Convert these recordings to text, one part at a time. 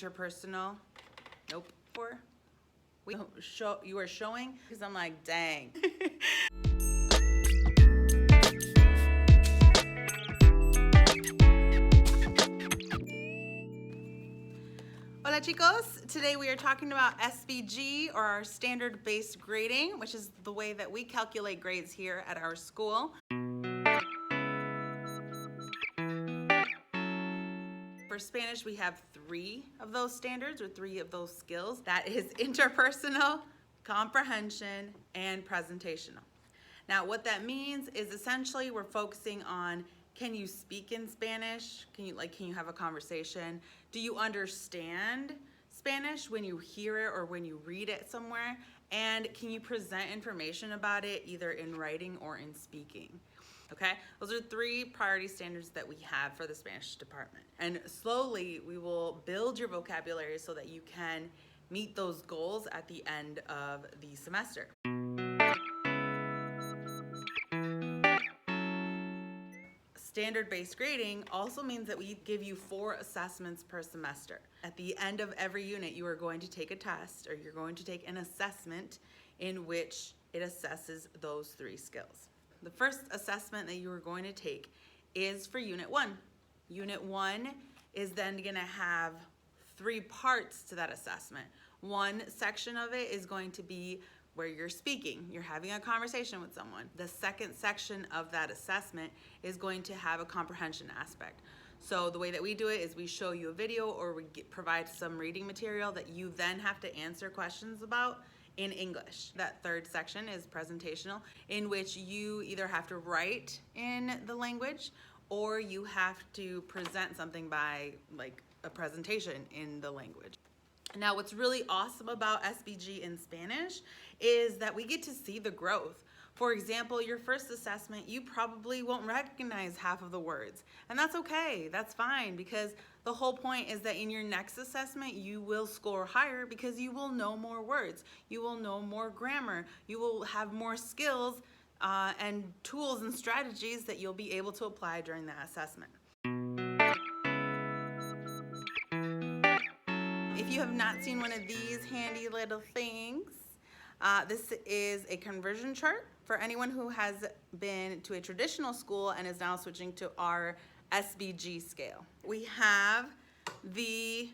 interpersonal. Nope. You are showing, because I'm like, dang. Hola chicos, today we are talking about SBG, or our standard-based grading, which is the way that we calculate grades here at our school. For Spanish, we have 3 of those standards, or 3 of those skills. That is interpersonal, comprehension, and presentational. Now, what that means is essentially we're focusing on, can you speak in Spanish? Can you have a conversation? Do you understand Spanish when you hear it or when you read it somewhere? And can you present information about it either in writing or in speaking? Okay, those are 3 priority standards that we have for the Spanish department. And slowly we will build your vocabulary so that you can meet those goals at the end of the semester. Standard-based grading also means that we give you 4 assessments per semester. At the end of every unit, you are going to take a test, or you're going to take an assessment in which it assesses those 3 skills. The first assessment that you are going to take is for Unit 1. Unit 1 is then going to have 3 parts to that assessment. One section of it is going to be where you're speaking, you're having a conversation with someone. The second section of that assessment is going to have a comprehension aspect. So the way that we do it is we show you a video, or we provide some reading material that you then have to answer questions about in English. That third section is presentational, in which you either have to write in the language or you have to present something by like a presentation in the language. Now, what's really awesome about SBG in Spanish is that we get to see the growth. For example, your first assessment, you probably won't recognize half of the words. And that's okay, that's fine, because the whole point is that in your next assessment, you will score higher because you will know more words. You will know more grammar. You will have more skills and tools and strategies that you'll be able to apply during that assessment. If you have not seen one of these handy little things, this is a conversion chart for anyone who has been to a traditional school and is now switching to our SBG scale. We have the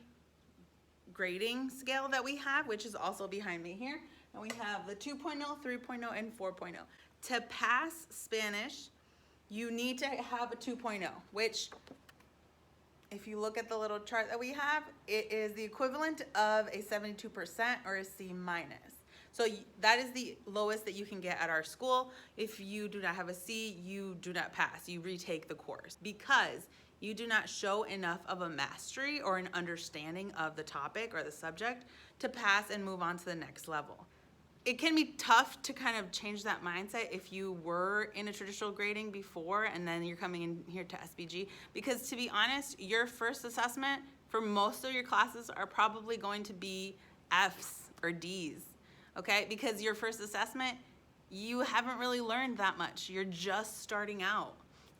grading scale that we have, which is also behind me here. And we have the 2.0, 3.0, and 4.0. To pass Spanish, you need to have a 2.0, which, if you look at the little chart that we have, it is the equivalent of a 72% or a C minus. So that is the lowest that you can get at our school. If you do not have a C, you do not pass. You retake the course because you do not show enough of a mastery or an understanding of the topic or the subject to pass and move on to the next level. It can be tough to kind of change that mindset if you were in a traditional grading before and then you're coming in here to SBG, because to be honest, your first assessment for most of your classes are probably going to be F's or D's. Okay, because your first assessment, you haven't really learned that much. You're just starting out,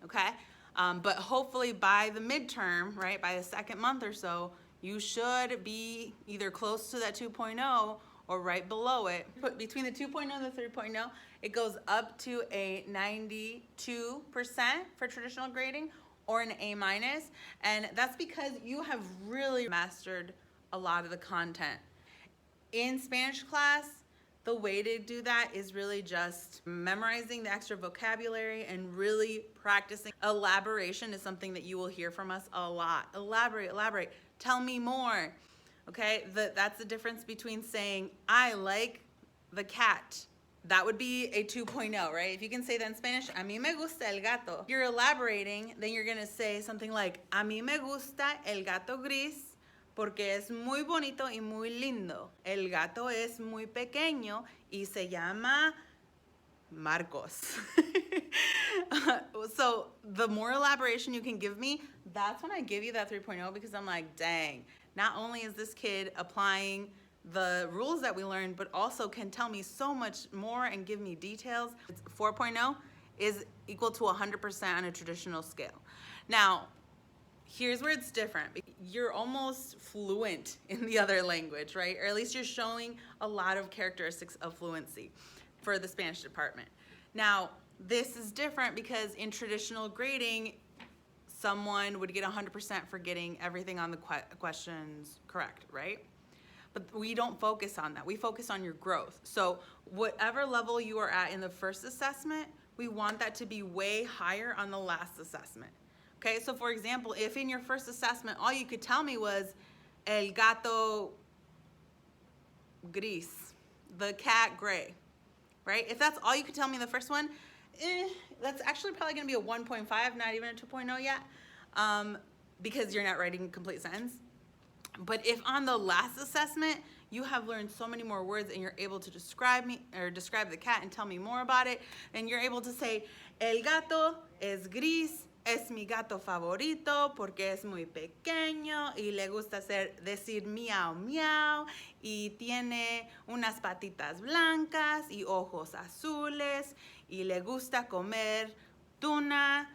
okay? But hopefully by the midterm, right, by the second month or so, you should be either close to that 2.0 or right below it. Between the 2.0 and the 3.0, it goes up to a 92% for traditional grading or an A minus, and that's because you have really mastered a lot of the content. In Spanish class, the way to do that is really just memorizing the extra vocabulary and really practicing. Elaboration is something that you will hear from us a lot. Elaborate, elaborate, tell me more. Okay, that's the difference between saying, I like the cat. That would be a 2.0, right? If you can say that in Spanish, a mí me gusta el gato. You're elaborating, then you're gonna say something like, a mí me gusta el gato gris porque es muy bonito y muy lindo. El gato es muy pequeño y se llama Marcos. So the more elaboration you can give me, that's when I give you that 3.0, because I'm like, dang, not only is this kid applying the rules that we learned, but also can tell me so much more and give me details. 4.0 is equal to 100% on a traditional scale. Now, Here's where it's different. You're almost fluent in the other language, right? Or at least you're showing a lot of characteristics of fluency for the Spanish department. Now, this is different because in traditional grading, someone would get 100% for getting everything on the questions correct, right? But we don't focus on that. We focus on your growth. So whatever level you are at in the first assessment, we want that to be way higher on the last assessment. Okay, so for example, if in your first assessment all you could tell me was el gato gris, the cat gray, right? If that's all you could tell me in the first one, that's actually probably gonna be a 1.5, not even a 2.0 yet, because you're not writing a complete sentence. But if on the last assessment, you have learned so many more words and you're able to describe me or describe the cat and tell me more about it, and you're able to say, el gato es gris, es mi gato favorito porque es muy pequeño y le gusta decir miau miau y tiene unas patitas blancas y ojos azules y le gusta comer tuna,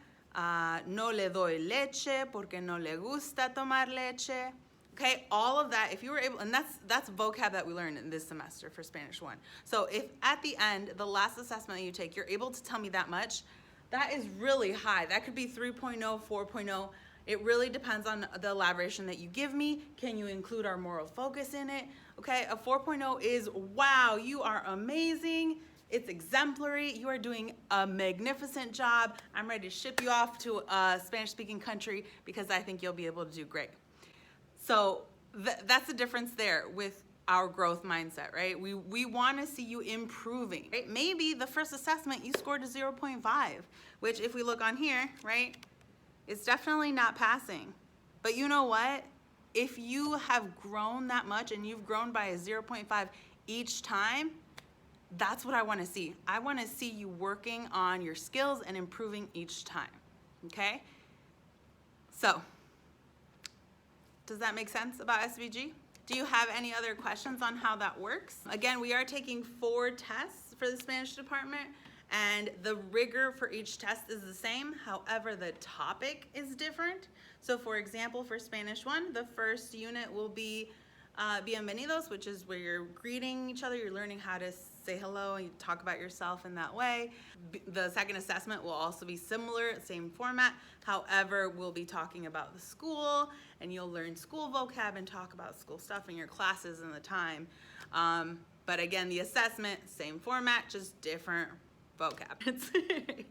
no le doy leche porque no le gusta tomar leche. Okay, all of that, if you were able, and that's vocab that we learned in this semester for Spanish 1. So if at the end, the last assessment that you take, you're able to tell me that much, that is really high. That could be 3.0, 4.0. It really depends on the elaboration that you give me. Can you include our moral focus in it? Okay, a 4.0 is, wow, you are amazing. It's exemplary. You are doing a magnificent job. I'm ready to ship you off to a Spanish-speaking country because I think you'll be able to do great. So that's the difference there with our growth mindset, right? We want to see you improving, right? Maybe the first assessment you scored a 0.5, which if we look on here, right, it's definitely not passing. But you know what? If you have grown that much and you've grown by a 0.5 each time, that's what I want to see. I want to see you working on your skills and improving each time, okay? So, does that make sense about SVG? Do you have any other questions on how that works? Again, we are taking 4 tests for the Spanish department, and the rigor for each test is the same. However, the topic is different. So for example, for Spanish 1, the first unit will be bienvenidos, which is where you're greeting each other. You're learning how to say hello and talk about yourself in that way. The second assessment will also be similar, same format. However, we'll be talking about the school, and you'll learn school vocab and talk about school stuff in your classes in the time. But again, the assessment, same format, just different vocab.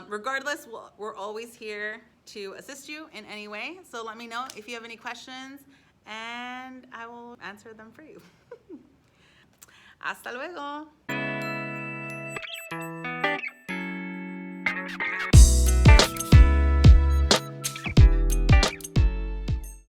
Regardless, we're always here to assist you in any way. So let me know if you have any questions, and I will answer them for you. Hasta luego.